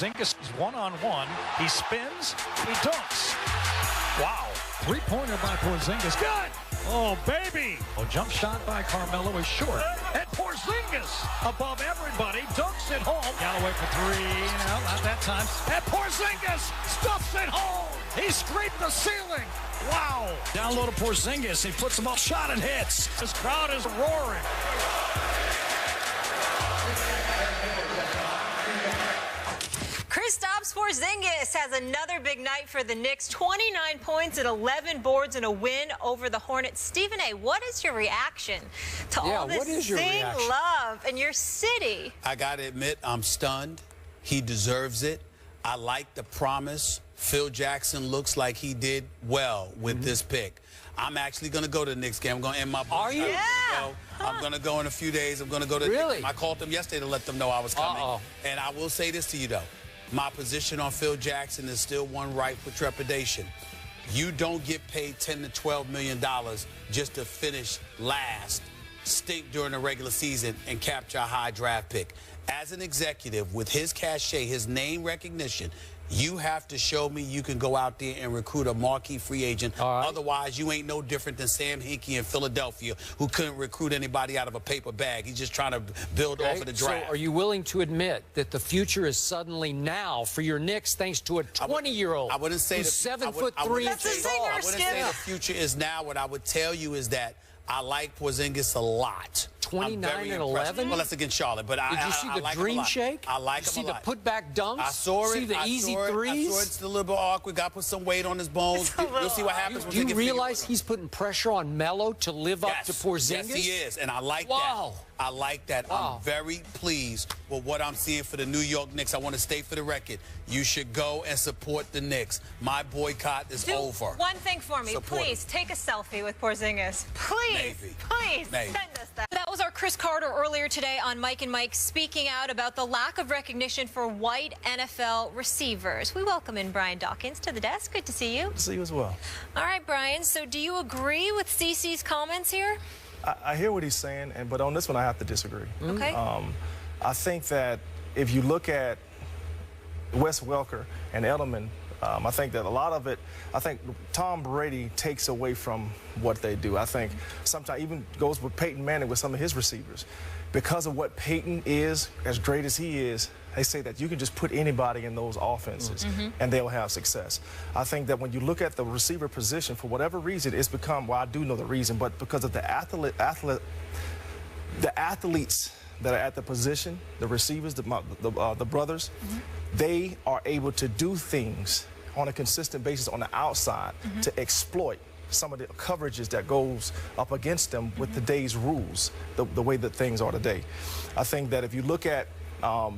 Porzingis is one-on-one. He spins. He dunks. Wow. Three-pointer by Porzingis. Good. Oh, baby. Oh, jump shot by Carmelo is short. And Porzingis above everybody. Dunks it home. Galloway for three. No, not that time. And Porzingis stuffs it home. He scraped the ceiling. Wow. Down low to Porzingis. He puts them up. Shot and hits. This crowd is roaring. Kristaps Porzingis has another big night for the Knicks. 29 points and 11 boards and a win over the Hornets. Stephen A., what is your reaction to all this Zing love in your city? I got to admit, I'm stunned. He deserves it. I like the promise. Phil Jackson looks like he did well with this pick. I'm actually going to go to the Knicks game. I'm going to end my book. Are you? Yeah. I'm going to go in a few days. I'm going to go to the Knicks game. I called them yesterday to let them know I was coming. And I will say this to you, though. My position on Phil Jackson is still one ripe for trepidation. You don't get paid $10 to $12 million just to finish last, stink during the regular season, and capture a high draft pick. As an executive, with his cachet, his name recognition, you have to show me you can go out there and recruit a marquee free agent. Otherwise, you ain't no different than Sam Hinkie in Philadelphia, who couldn't recruit anybody out of a paper bag. He's just trying to build off of the draft. So are you willing to admit that the future is suddenly now for your Knicks thanks to a 20-year-old I wouldn't say who's 7'3" That's a zinger, I wouldn't say the future is now. What I would tell you is that I like Porzingis a lot. 29 and 11? Well, that's against Charlotte, but Did you see the like dream shake? I like him him a lot. See the putback dunks? I saw it. See the easy threes? I saw it. It's a little bit awkward. Got to put some weight on his bones. You'll see what happens. Do you realize he's putting pressure on Melo to live up to Porzingis? Yes, he is, and I like that. I like that. I'm very pleased with what I'm seeing for the New York Knicks. I want to state for the record, you should go and support the Knicks. My boycott is over. One thing for me, please take a selfie with Porzingis. Please, please send us that. That was our Chris Carter earlier today on Mike and Mike, speaking out about the lack of recognition for white NFL receivers. We welcome in Brian Dawkins to the desk. Good to see you. Good to see you as well. All right, Brian. So do you agree with CeCe's comments here? I hear what he's saying, but on this one I have to disagree. Okay. I think that if you look at Wes Welker and Edelman, I think that a lot of it, I think Tom Brady takes away from what they do. I think sometimes even goes with Peyton Manning with some of his receivers. Because of what Peyton is, as great as he is, they say that you can just put anybody in those offenses and they'll have success. I think that when you look at the receiver position, for whatever reason, it's become, well, I do know the reason, but because of the athletes that are at the position, the receivers, the brothers, they are able to do things on a consistent basis on the outside to exploit some of the coverages that goes up against them with today's rules, the way that things are today. I think that if you look at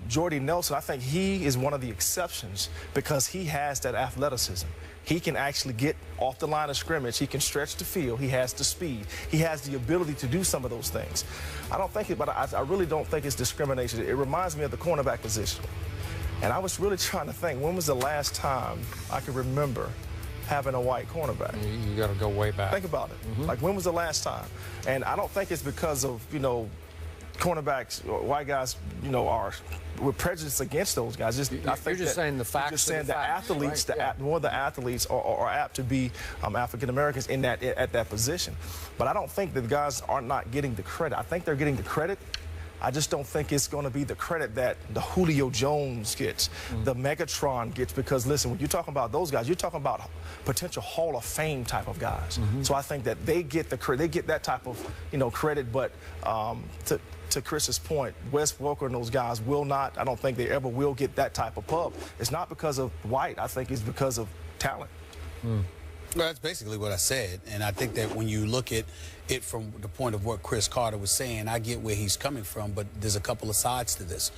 Jordy Nelson, I think he is one of the exceptions because he has that athleticism. He can actually get off the line of scrimmage. He can stretch the field. He has the speed. He has the ability to do some of those things. I don't think it, but I really don't think it's discrimination. It reminds me of the cornerback position. And I was really trying to think, when was the last time I could remember having a white cornerback? You got to go way back. Think about it. Like, when was the last time? And I don't think it's because of, you know, cornerbacks or white guys, you know, we're prejudiced against those guys. I think you're just saying the facts. You're just saying the athletes, right? more of the athletes are apt to be African Americans in that at that position. But I don't think that the guys are not getting the credit. I think they're getting the credit. I just don't think it's going to be the credit that the Julio Jones gets, the Megatron gets, because, listen, when you're talking about those guys, you're talking about potential Hall of Fame type of guys. So I think that they get that type of, you know, credit. But to Chris's point, Wes Welker and those guys will not, I don't think they ever will get that type of pub. It's not because of white. I think it's because of talent. Well, that's basically what I said, and I think that when you look at it from the point of what Chris Carter was saying, I get where he's coming from, but there's a couple of sides to this.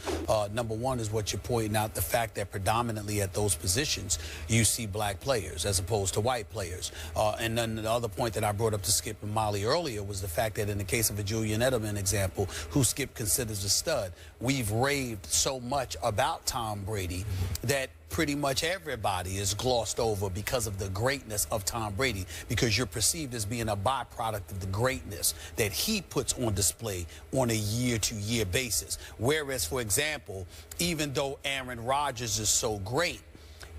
Number one is what you're pointing out, the fact that predominantly at those positions, you see black players as opposed to white players. And then the other point that I brought up to Skip and Molly earlier was the fact that in the case of a Julian Edelman example, who Skip considers a stud, we've raved so much about Tom Brady that pretty much everybody is glossed over because of the greatness of Tom Brady, because you're perceived as being a byproduct of the greatness that he puts on display on a year-to-year basis. Whereas, for example, even though Aaron Rodgers is so great,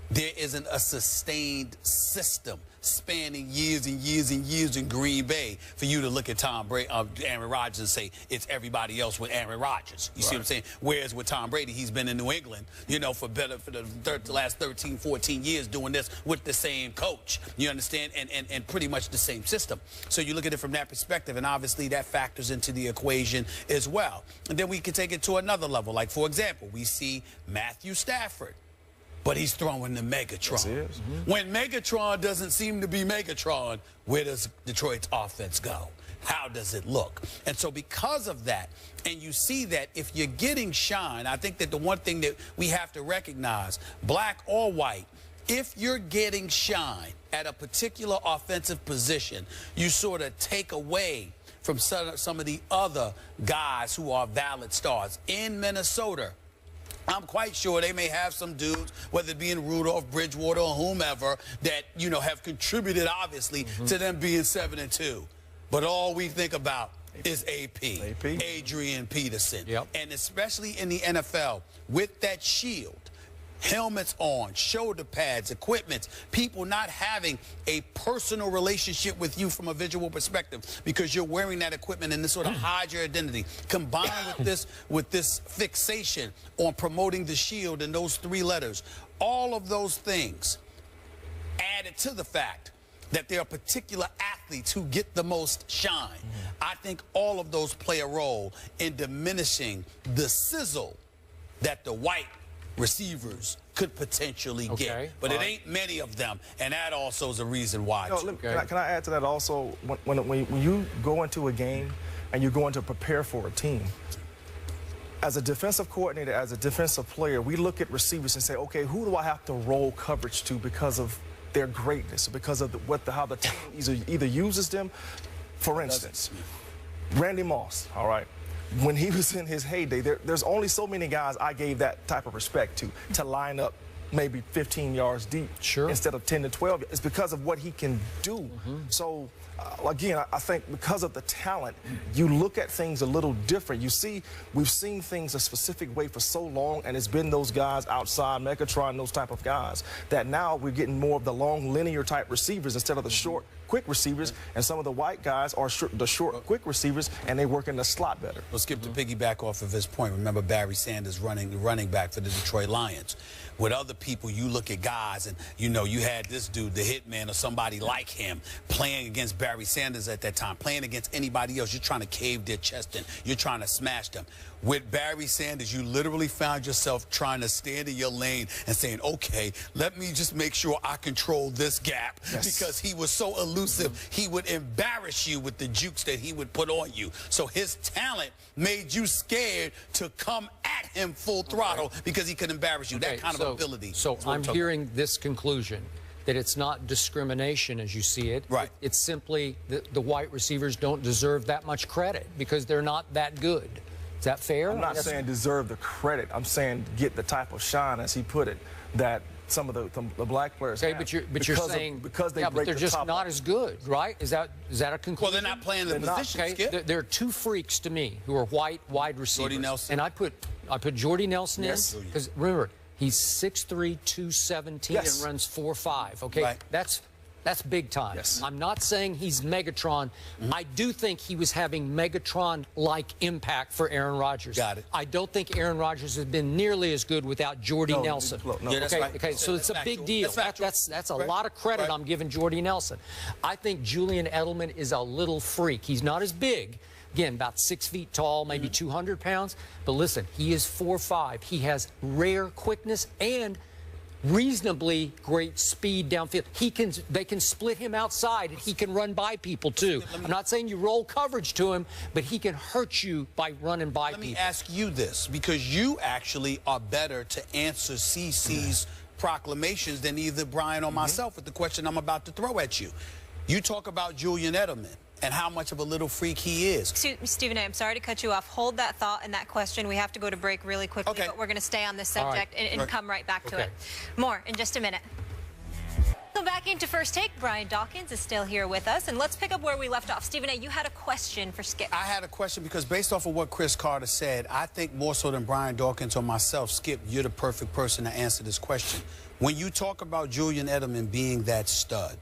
there isn't a sustained system spanning years and years and years in Green Bay for you to look at Aaron Rodgers and say it's everybody else with Aaron Rodgers. You see what I'm saying? Whereas with Tom Brady, he's been in New England, you know, for the last 13, 14 years doing this with the same coach. You understand? And pretty much the same system. So you look at it from that perspective, and obviously that factors into the equation as well. And then we can take it to another level. Like, for example, we see Matthew Stafford. But he's throwing the Megatron. Yes, he is. When Megatron doesn't seem to be Megatron, where does Detroit's offense go? How does it look? And so because of that, and you see that if you're getting shine, I think that the one thing that we have to recognize, black or white, if you're getting shine at a particular offensive position, you sort of take away from some of the other guys who are valid stars. In Minnesota, I'm quite sure they may have some dudes, whether it be in Rudolph, Bridgewater, or whomever, that, you know, have contributed, obviously, to them being 7-2. But all we think about is AP. Adrian Peterson. And especially in the NFL, with that shield, helmets on, shoulder pads, equipment, people not having a personal relationship with you from a visual perspective because you're wearing that equipment and this sort of hides your identity. Combined with this fixation on promoting the shield and those 3 letters, all of those things added to the fact that there are particular athletes who get the most shine. I think all of those play a role in diminishing the sizzle that the white receivers could potentially get. But it ain't many of them, and that also is a reason why. Can I add to that also? When you go into a game and you're going to prepare for a team, as a defensive coordinator, as a defensive player, we look at receivers and say, okay, who do I have to roll coverage to because of their greatness, because of how the team either uses them? For instance, Randy Moss, all right? When he was in his heyday, there's only so many guys I gave that type of respect to line up maybe 15 yards deep instead of 10 to 12. It's because of what he can do. So, again, I think because of the talent, you look at things a little different. You see, we've seen things a specific way for so long, and it's been those guys outside, Megatron, those type of guys, that now we're getting more of the long, linear type receivers instead of the short, quick receivers, and some of the white guys are the short, quick receivers, and they work in the slot better. Well, Skip, to piggyback off of his point, remember Barry Sanders running back for the Detroit Lions. With other people, you look at guys, and, you know, you had this dude, the Hitman, or somebody like him, playing against Barry Sanders at that time, playing against anybody else. You're trying to cave their chest in. You're trying to smash them. With Barry Sanders, you literally found yourself trying to stand in your lane and saying, okay, let me just make sure I control this gap, because he was so elusive. He would embarrass you with the jukes that he would put on you. So his talent made you scared to come at him full throttle because he could embarrass you. That kind of ability. So I'm hearing this conclusion, that it's not discrimination as you see it. It's simply the white receivers don't deserve that much credit because they're not that good. Is that fair? I'm not saying deserve the credit. I'm saying get the type of shine, as he put it, that some of the black players have. But you're saying because they but they're just not as good, right? Is that a conclusion? Well, they're not playing the position. There are 2 freaks to me who are white wide receivers. Jordy Nelson. And I put Jordy Nelson in because remember, he's 6'3", 217 and runs 4.5. Okay, that's big time. I'm not saying he's Megatron. I do think he was having Megatron-like impact for Aaron Rodgers. I don't think Aaron Rodgers has been nearly as good without Jordy Nelson. Okay, so it's a big deal. That's a lot of credit I'm giving Jordy Nelson. I think Julian Edelman is a little freak. He's not as big. Again, about 6 feet tall, maybe 200 pounds. But listen, he is 4'5". He has rare quickness and reasonably great speed downfield. They can split him outside, and he can run by people too. I'm not saying you roll coverage to him, but he can hurt you by running by people. Let me ask you this, because you actually are better to answer CC's proclamations than either Brian or myself with the question I'm about to throw at you. You talk about Julian Edelman and how much of a little freak he is. Stephen A., I'm sorry to cut you off. Hold that thought and that question. We have to go to break really quickly, but we're going to stay on this subject and come right back to it. More in just a minute. Welcome back into First Take. Brian Dawkins is still here with us, and let's pick up where we left off. Stephen A., you had a question for Skip. I had a question because based off of what Chris Carter said, I think more so than Brian Dawkins or myself, Skip, you're the perfect person to answer this question. When you talk about Julian Edelman being that stud,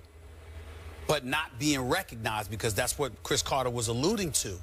but not being recognized, because that's what Chris Carter was alluding to,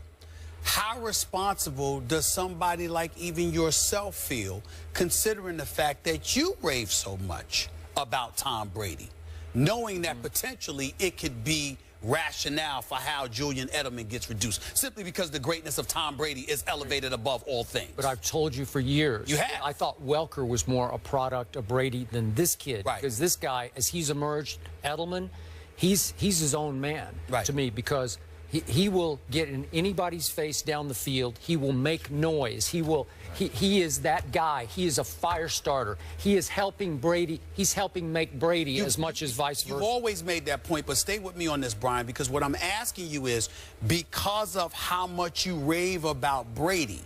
how responsible does somebody like even yourself feel, considering the fact that you rave so much about Tom Brady, knowing that potentially it could be rationale for how Julian Edelman gets reduced, simply because the greatness of Tom Brady is elevated above all things? But I've told you for years. You have. I thought Welker was more a product of Brady than this kid. Right. Because this guy, as he's emerged, Edelman, he's his own man to me, because he will get in anybody's face down the field. He will make noise. He is that guy. He is a fire starter. He is helping Brady. He's helping make Brady as much as vice versa. You've always made that point, but stay with me on this, Brian, because what I'm asking you is, because of how much you rave about Brady,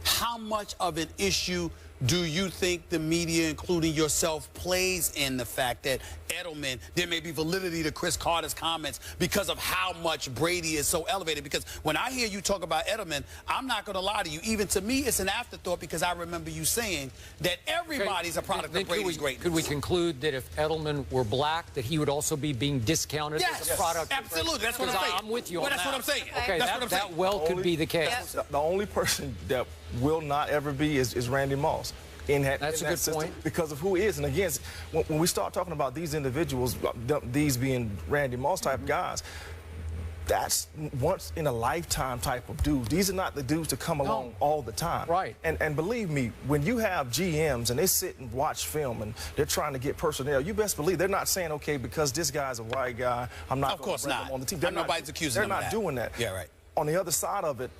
how much of an issue do you think the media, including yourself, plays in the fact that Edelman, there may be validity to Chris Carter's comments because of how much Brady is so elevated? Because when I hear you talk about Edelman, I'm not going to lie to you. Even to me, it's an afterthought, because I remember you saying that everybody's a product of Brady's greatness. Could we conclude that if Edelman were black, that he would also be being discounted as a product? Absolutely. That's what I'm saying. I'm with you on that. That's what I'm saying. Okay, that well could be the case. The only person that will not ever be is Randy Moss. That's a good point. Because of who he is. And again, when we start talking about these individuals, these being Randy Moss type guys, that's once in a lifetime type of dudes. These are not the dudes that come along all the time. Right. And believe me, when you have GMs and they sit and watch film and they're trying to get personnel, you best believe they're not saying, okay, because this guy's a white guy, I'm not going to bring him on the team. Nobody's accusing them of that. They're not doing that. Yeah, right. On the other side of it,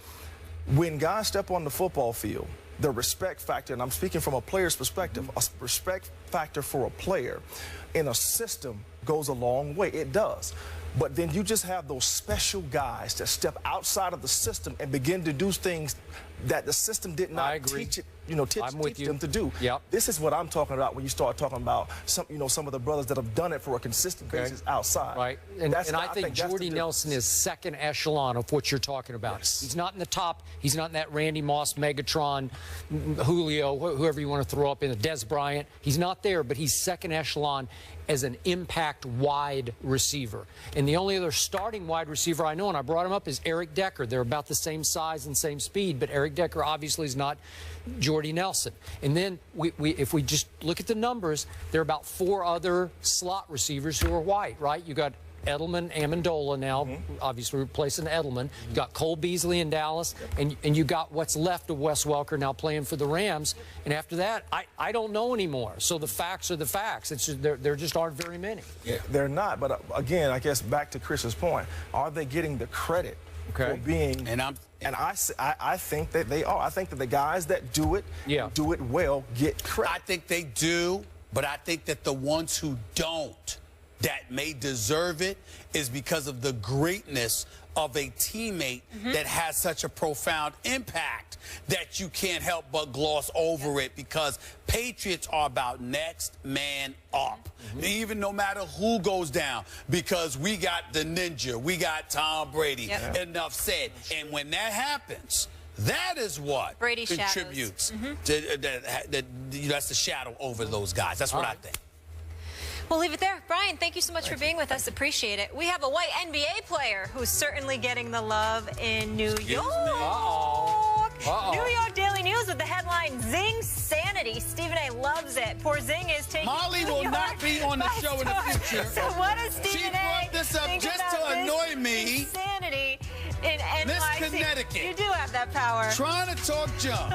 when guys step on the football field, the respect factor, and I'm speaking from a player's perspective, a respect factor for a player in a system goes a long way. It does. But then you just have those special guys that step outside of the system and begin to do things that the system did not teach it, teach them to do. Yep. This is what I'm talking about when you start talking about some of the brothers that have done it for a consistent basis outside. Right. And I think Jordy Nelson is second echelon of what you're talking about. Yes. He's not in the top. He's not in that Randy Moss, Megatron, Julio, whoever you want to throw up in, Des Bryant. He's not there, but he's second echelon as an impact wide receiver. And the only other starting wide receiver I know, and I brought him up, is Eric Decker. They're about the same size and same speed, but Eric Decker obviously is not Jordy Nelson. And then if we just look at the numbers, there are about 4 other slot receivers who are white, right? You got Edelman, Amendola now, obviously replacing Edelman. You got Cole Beasley in Dallas, and you got what's left of Wes Welker now playing for the Rams. And after that, I don't know anymore. So the facts are the facts. It's just, there just aren't very many. Yeah. They're not. But again, I guess back to Chris's point, are they getting the credit for being? And I think that they are. I think that the guys that do it well get credit. I think they do, but I think that the ones who don't, that may deserve it, is because of the greatness of a teammate that has such a profound impact that you can't help but gloss over it, because Patriots are about next man up. Even no matter who goes down, because we got the ninja, we got Tom Brady. Enough said. And when that happens, that is what Brady contributes that's the shadow over those guys. That's what I think. We'll leave it there. Brian, thank you so much for being with us. Appreciate it. We have a white NBA player who's certainly getting the love in New York. New York Daily News with the headline, Zing Sanity. Stephen A. loves it. Porzingis taking Molly will not be on the show in the future. So what does Stephen A. She brought this up just to annoy me. Insanity in NYC. Miss Connecticut. You do have that power. Trying to talk junk.